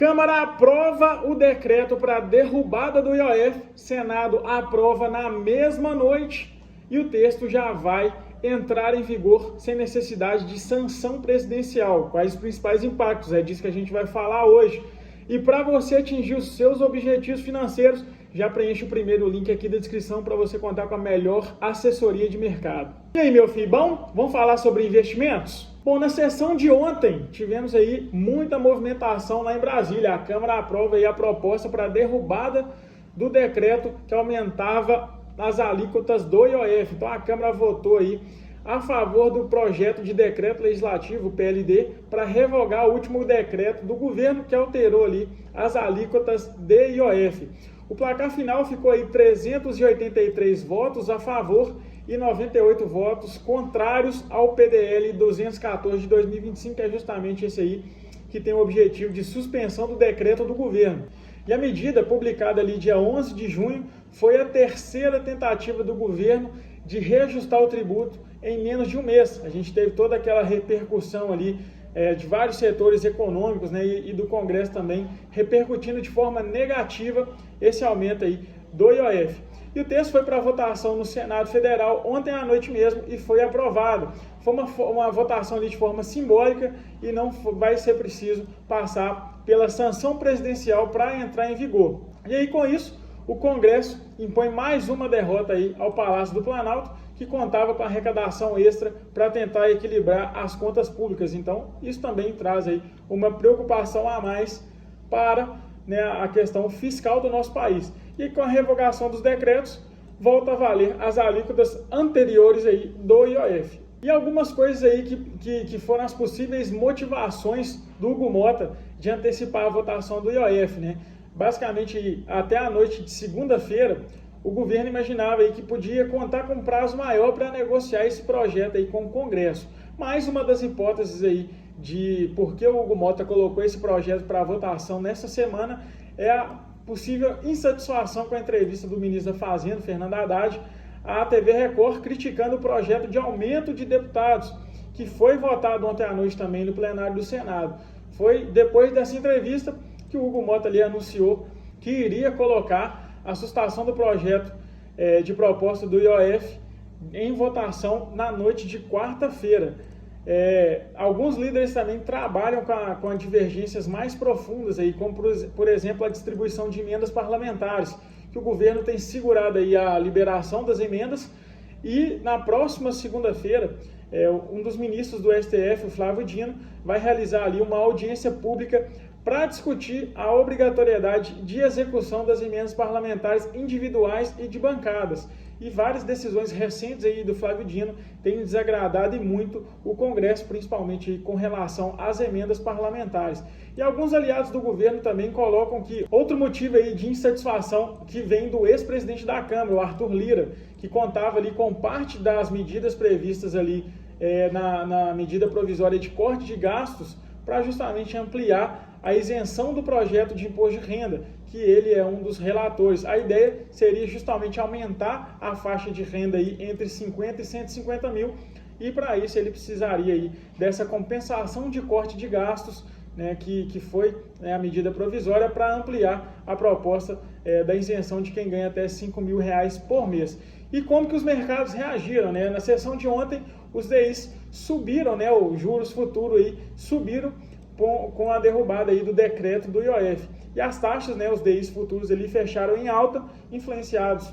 Câmara aprova o decreto para derrubada do IOF, Senado aprova na mesma noite e o texto já vai entrar em vigor sem necessidade de sanção presidencial. Quais os principais impactos? É disso que a gente vai falar hoje. E para você atingir os seus objetivos financeiros, já preenche o primeiro link aqui da descrição para você contar com a melhor assessoria de mercado. E aí, meu filho, bom? Vamos falar sobre investimentos? Bom, na sessão de ontem, tivemos aí muita movimentação lá em Brasília. A Câmara aprova aí a proposta para a derrubada do decreto que aumentava as alíquotas do IOF. Então, a Câmara votou aí a favor do projeto de decreto legislativo, PLD, para revogar o último decreto do governo que alterou ali as alíquotas de IOF. O placar final ficou aí 383 votos a favor e 98 votos contrários ao PDL 214 de 2025, que é justamente esse aí que tem o objetivo de suspensão do decreto do governo. E a medida, publicada ali dia 11 de junho, foi a terceira tentativa do governo de reajustar o tributo em menos de um mês. A gente teve toda aquela repercussão ali de vários setores econômicos, né, e do Congresso também, repercutindo de forma negativa esse aumento aí do IOF. E o texto foi para votação no Senado Federal ontem à noite mesmo e foi aprovado. Foi uma votação ali de forma simbólica e não vai ser preciso passar pela sanção presidencial para entrar em vigor. E aí, com isso, o Congresso impõe mais uma derrota aí ao Palácio do Planalto, que contava com arrecadação extra para tentar equilibrar as contas públicas. Então, isso também traz aí uma preocupação a mais para, né, a questão fiscal do nosso país. E com a revogação dos decretos, volta a valer as alíquotas anteriores aí do IOF. E algumas coisas aí que foram as possíveis motivações do Hugo Mota de antecipar a votação do IOF, né? Basicamente, até a noite de segunda-feira, o governo imaginava aí que podia contar com um prazo maior para negociar esse projeto aí com o Congresso. Mas uma das hipóteses aí de por que o Hugo Mota colocou esse projeto para votação nessa semana é a possível insatisfação com a entrevista do ministro da Fazenda, Fernando Haddad, à TV Record, criticando o projeto de aumento de deputados, que foi votado ontem à noite também no plenário do Senado. Foi depois dessa entrevista que o Hugo Mota ali anunciou que iria colocar a sustação do projeto de proposta do IOF em votação na noite de quarta-feira. Alguns líderes também trabalham com divergências mais profundas, aí, como por exemplo a distribuição de emendas parlamentares, que o governo tem segurado aí a liberação das emendas, e na próxima segunda-feira um dos ministros do STF, o Flávio Dino, vai realizar ali uma audiência pública para discutir a obrigatoriedade de execução das emendas parlamentares individuais e de bancadas. E várias decisões recentes aí do Flávio Dino têm desagradado e muito o Congresso, principalmente aí com relação às emendas parlamentares. E alguns aliados do governo também colocam que outro motivo aí de insatisfação que vem do ex-presidente da Câmara, o Arthur Lira, que contava ali com parte das medidas previstas ali na medida provisória de corte de gastos para justamente ampliar a isenção do projeto de imposto de renda, que ele é um dos relatores. A ideia seria justamente aumentar a faixa de renda aí entre 50 e 150 mil, e para isso ele precisaria aí dessa compensação de corte de gastos, né, que foi, né, a medida provisória para ampliar a proposta da isenção de quem ganha até R$5 mil por mês. E como que os mercados reagiram, né? Na sessão de ontem, os DIs subiram, né, os juros futuros aí subiram com a derrubada aí do decreto do IOF. E as taxas, né, os DIs futuros ali fecharam em alta, influenciados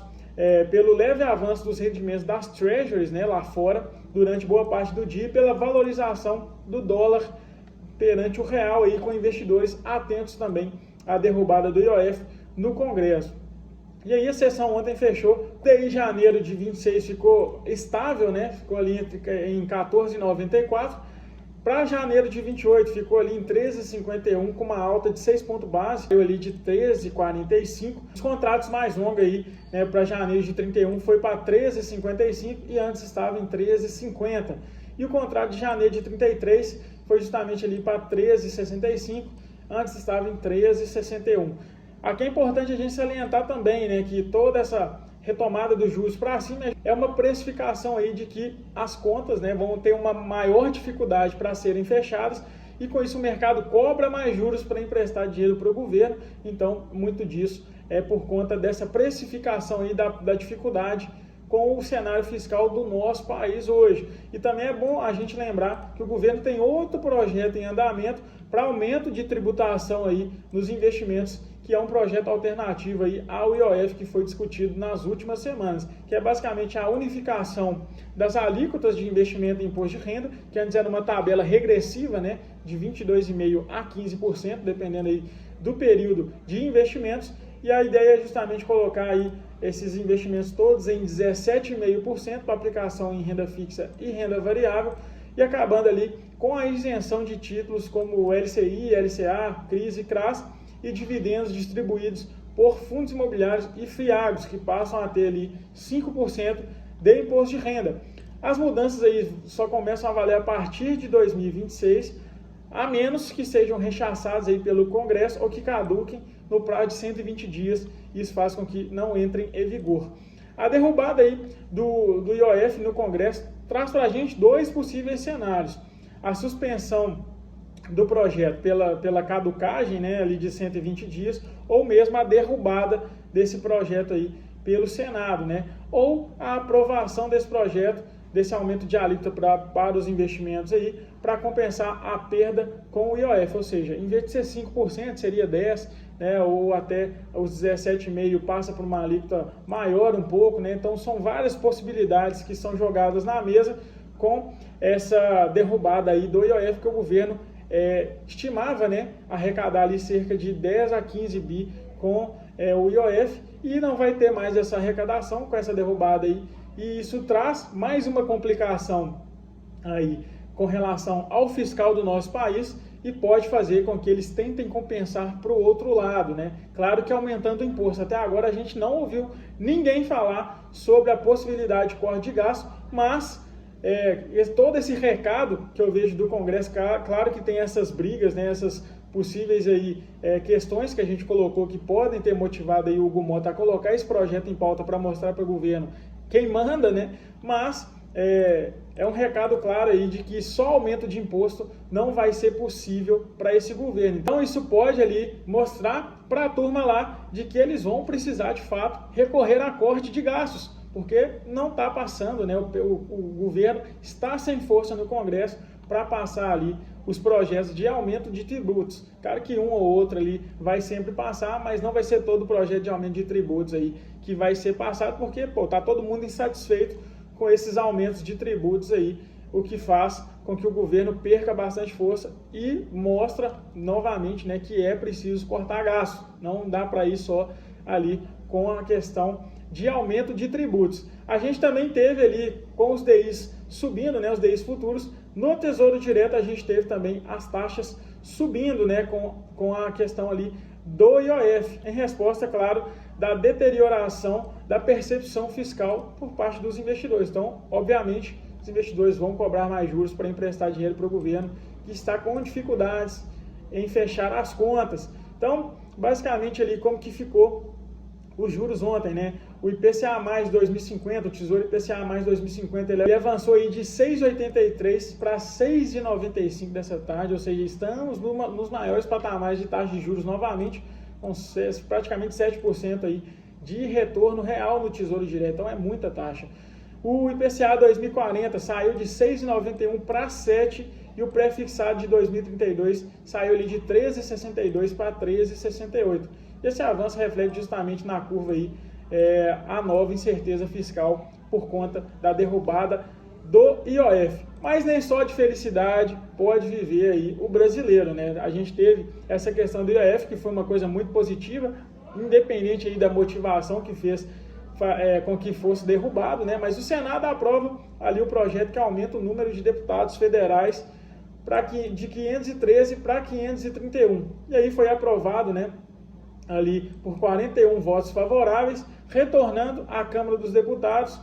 pelo leve avanço dos rendimentos das treasuries, né, lá fora, durante boa parte do dia, e pela valorização do dólar perante o real, aí, com investidores atentos também à derrubada do IOF no Congresso. E aí a sessão ontem fechou, daí janeiro de 26 ficou estável, né, ficou ali em 14,94, para janeiro de 28 ficou ali em 13,51 com uma alta de 6 pontos base, deu ali de 13,45. Os contratos mais longos aí, né, para janeiro de 31 foi para 13,55 e antes estava em 13,50. E o contrato de janeiro de 33 foi justamente ali para 13,65, antes estava em 13,61. Aqui é importante a gente salientar também, né, que toda essa retomada dos juros para cima é uma precificação aí de que as contas, né, vão ter uma maior dificuldade para serem fechadas e com isso o mercado cobra mais juros para emprestar dinheiro para o governo. Então, muito disso é por conta dessa precificação aí da dificuldade com o cenário fiscal do nosso país hoje. E também é bom a gente lembrar que o governo tem outro projeto em andamento para aumento de tributação aí nos investimentos, que é um projeto alternativo aí ao IOF que foi discutido nas últimas semanas, que é basicamente a unificação das alíquotas de investimento em imposto de renda, que antes era uma tabela regressiva, né, de 22,5% a 15%, dependendo aí do período de investimentos, e a ideia é justamente colocar aí esses investimentos todos em 17,5% para aplicação em renda fixa e renda variável, e acabando ali com a isenção de títulos como LCI, LCA, CRIs e CRAS, e dividendos distribuídos por fundos imobiliários e FIAGs, que passam a ter ali 5% de imposto de renda. As mudanças aí só começam a valer a partir de 2026, a menos que sejam rechaçadas aí pelo Congresso ou que caduquem no prazo de 120 dias, isso faz com que não entrem em vigor. A derrubada aí do IOF no Congresso traz para a gente dois possíveis cenários: a suspensão do projeto pela caducagem, né, ali de 120 dias, ou mesmo a derrubada desse projeto aí pelo Senado, né, ou a aprovação desse projeto, desse aumento de alíquota para os investimentos aí, para compensar a perda com o IOF, ou seja, em vez de ser 5%, seria 10%, né, ou até os 17,5% passa por uma alíquota maior um pouco, né, então são várias possibilidades que são jogadas na mesa com essa derrubada aí do IOF, que o governo estimava, né, arrecadar ali cerca de 10 a 15 bi com o IOF, e não vai ter mais essa arrecadação com essa derrubada aí, e isso traz mais uma complicação aí com relação ao fiscal do nosso país e pode fazer com que eles tentem compensar para o outro lado, né? Claro que aumentando o imposto. Até agora a gente não ouviu ninguém falar sobre a possibilidade de corte de gasto, mas todo esse recado que eu vejo do Congresso, claro que tem essas brigas, né, essas possíveis aí, questões que a gente colocou que podem ter motivado aí o Hugo Mota a colocar esse projeto em pauta para mostrar para o governo quem manda, né? Mas é um recado claro aí de que só aumento de imposto não vai ser possível para esse governo. Então isso pode ali mostrar para a turma lá de que eles vão precisar de fato recorrer a corte de gastos, porque não está passando, né? O governo está sem força no Congresso para passar ali os projetos de aumento de tributos. Claro que um ou outro ali vai sempre passar, mas não vai ser todo o projeto de aumento de tributos aí que vai ser passado, porque está todo mundo insatisfeito com esses aumentos de tributos aí, o que faz com que o governo perca bastante força e mostra novamente, né, que é preciso cortar gastos. Não dá para ir só ali com a questão de aumento de tributos. A gente também teve ali com os DIs subindo, né, os DIs futuros. No Tesouro Direto a gente teve também as taxas subindo, né, com a questão ali do IOF, em resposta, claro, da deterioração da percepção fiscal por parte dos investidores. Então, obviamente, os investidores vão cobrar mais juros para emprestar dinheiro para o governo, que está com dificuldades em fechar as contas. Então, basicamente ali como que ficou os juros ontem, né? O IPCA mais 2050, o Tesouro IPCA mais 2050, ele avançou aí de 6,83 para 6,95 dessa tarde, ou seja, estamos nos maiores patamares de taxa de juros novamente, com praticamente 7% aí de retorno real no Tesouro Direto, então é muita taxa. O IPCA 2040 saiu de 6,91 para 7 e o pré-fixado de 2032 saiu ali de 13,62 para 13,68. Esse avanço reflete justamente na curva aí a nova incerteza fiscal por conta da derrubada do IOF. Mas nem só de felicidade pode viver aí o brasileiro, né? A gente teve essa questão do IOF, que foi uma coisa muito positiva, independente aí da motivação que fez com que fosse derrubado, né? Mas o Senado aprova ali o projeto que aumenta o número de deputados federais de 513 para 531. E aí foi aprovado, né, ali por 41 votos favoráveis, retornando à Câmara dos Deputados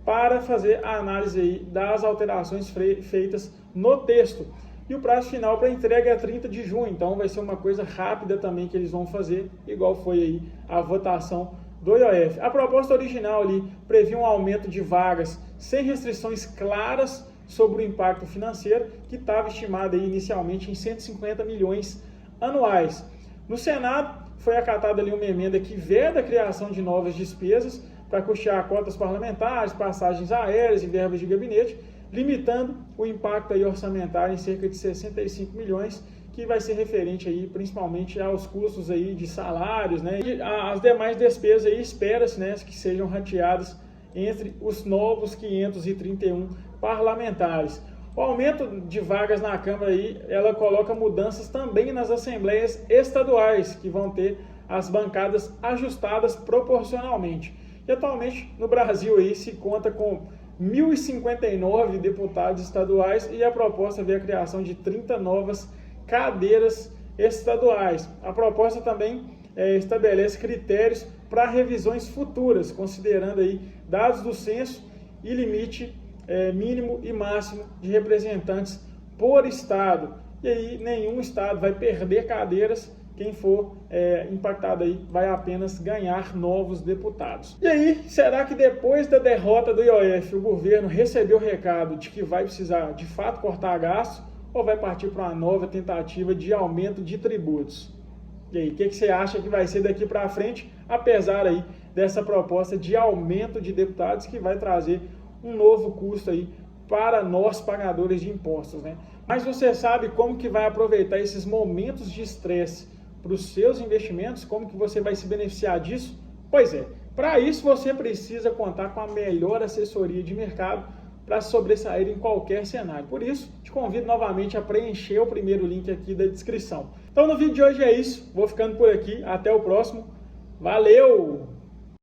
para fazer a análise aí das alterações feitas no texto. E o prazo final para entrega é 30 de junho, então vai ser uma coisa rápida também que eles vão fazer, igual foi aí a votação do IOF. A proposta original ali previa um aumento de vagas sem restrições claras sobre o impacto financeiro, que estava estimado aí inicialmente em 150 milhões anuais. No Senado, foi acatada ali uma emenda que veda a criação de novas despesas para custear cotas parlamentares, passagens aéreas e verbas de gabinete, limitando o impacto aí orçamentário em cerca de 65 milhões, que vai ser referente aí principalmente aos custos aí de salários, né? E as demais despesas aí espera-se, né, que sejam rateadas entre os novos 531 parlamentares. O aumento de vagas na Câmara aí, ela coloca mudanças também nas assembleias estaduais, que vão ter as bancadas ajustadas proporcionalmente. E atualmente no Brasil aí se conta com 1.059 deputados estaduais e a proposta vê a criação de 30 novas cadeiras estaduais. A proposta também estabelece critérios para revisões futuras, considerando aí dados do censo e limite mínimo e máximo de representantes por estado. E aí nenhum estado vai perder cadeiras, quem for impactado aí vai apenas ganhar novos deputados. E aí, será que depois da derrota do IOF, o governo recebeu o recado de que vai precisar de fato cortar gastos ou vai partir para uma nova tentativa de aumento de tributos? E aí, o que você acha que vai ser daqui para frente, apesar aí dessa proposta de aumento de deputados que vai trazer um novo custo aí para nós pagadores de impostos, né? Mas você sabe como que vai aproveitar esses momentos de estresse para os seus investimentos? Como que você vai se beneficiar disso? Pois é, para isso você precisa contar com a melhor assessoria de mercado para sobressair em qualquer cenário. Por isso, te convido novamente a preencher o primeiro link aqui da descrição. Então no vídeo de hoje é isso, vou ficando por aqui, até o próximo, valeu!